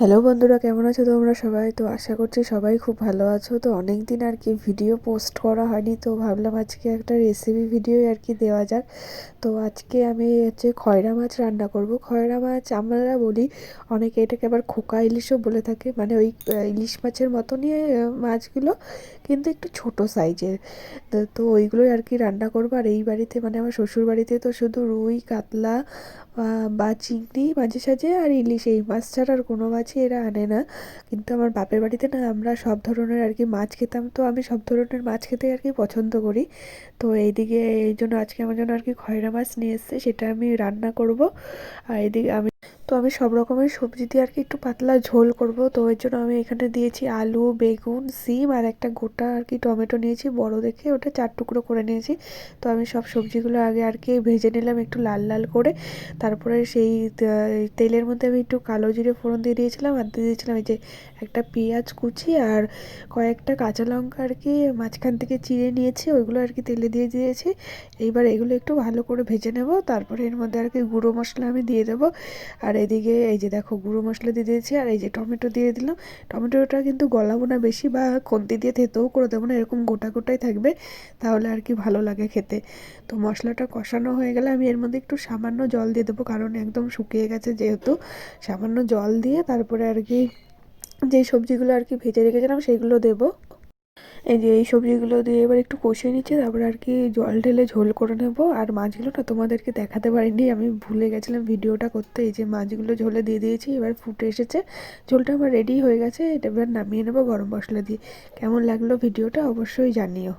Hello বন্ধুরা, কেমন আছো তোমরা সবাই? তো আশা করছি সবাই খুব ভালো আছো। তো অনেক দিন আর কি ভিডিও পোস্ট করা হয়নি, তো ভাবলাম আজকে একটা রেসিপি ভিডিও আর কি দেওয়া যাক। তো আজকে আমি খয়রা মাছ রান্না করব। খয়রা মাছ আমরা বলি, অনেকে এটাকে আবার খোকা ইলিশও বলে থাকে, মানে ওই ইলিশ মাছের মতনই মাছগুলো, কিন্তু একটু ছোট সাইজের। তো ওইগুলোই আর কি রান্না করবো। আর এই বাড়িতে মানে আমার শ্বশুর বাড়িতে তো শুধু রুই কাতলা বা চিংড়ি মাঝে সাঝে আর ইলিশ, এই মাছ ছাড়া আর কোনো মাছই এরা আনে না। কিন্তু আমার বাপের বাড়িতে না আমরা সব ধরনের আর কি মাছ খেতাম, তো আমি সব ধরনের মাছ খেতে আর কি পছন্দ করি। তো এইদিকে এই জন্য আজকে আমার জন্য আর কি খয়রা মাছ নিয়ে এসছে, সেটা আমি রান্না করব। আর এদিকে আমি সব রকমের সবজি দিয়ে আর কি একটু পাতলা ঝোল করব। তো এর জন্য আমি এখানে দিয়েছি আলু, বেগুন, সিম আর একটা গোটা আর কি টমেটো নিয়েছি বড় দেখে, ওটা 4 টুকরো করে নিয়েছি। তো আমি সব সবজিগুলো আগে আর কি ভেজে নিলাম একটু লাল লাল করে। তারপরে সেই তেলের মধ্যে আমি একটু কালো জিরে ফোড়ন দিয়ে দিয়েছিলাম, আর দিয়ে দিয়েছিলাম এই যে একটা পেঁয়াজ কুচি আর কয়েকটা কাঁচা লঙ্কা আর কি মাঝখান থেকে চিড়ে নিয়েছি, ওইগুলো আর কি তেলে দিয়ে দিয়েছি। এইবার এগুলো একটু ভালো করে ভেজে নেব। তারপরে এর মধ্যে আর কি গুঁড়ো মশলা আমি দিয়ে দেবো। আর এদিকে এই যে দেখো গুঁড়ো মশলা দিয়ে দিয়েছি, আর এই যে টমেটো দিয়ে দিলাম। টমেটোটা কিন্তু গলাবো না বেশি, বা খুন্তি দিয়ে থেতেও করে দেবো না, এরকম গোটা গোটাই থাকবে, তাহলে আর কি ভালো লাগে খেতে। তো মশলাটা কষানো হয়ে গেলে আমি এর মধ্যে একটু সামান্য জল দিয়ে দেবো, কারণ একদম শুকিয়ে গেছে যেহেতু। সামান্য জল দিয়ে তারপরে আর কি যেই সবজিগুলো আর কি ভেজে রেখেছিলাম সেগুলো দেবো। এই যে এই সবজিগুলো দিয়ে এবার একটু কষিয়ে নিচ্ছি, তারপর আর কি জল ঢেলে ঝোল করে নেব। আর মাছগুলো না তোমাদেরকে দেখাতে পারিনি, আমি ভুলে গেছিলাম ভিডিওটা করতে। এই যে মাছগুলো ঝোলে দিয়ে দিয়েছি, এবার ফুটে এসেছে, ঝোলটা আমার রেডি হয়ে গেছে। এটা এবার নামিয়ে নেবো গরম মশলা দিয়ে। কেমন লাগলো ভিডিওটা অবশ্যই জানিও।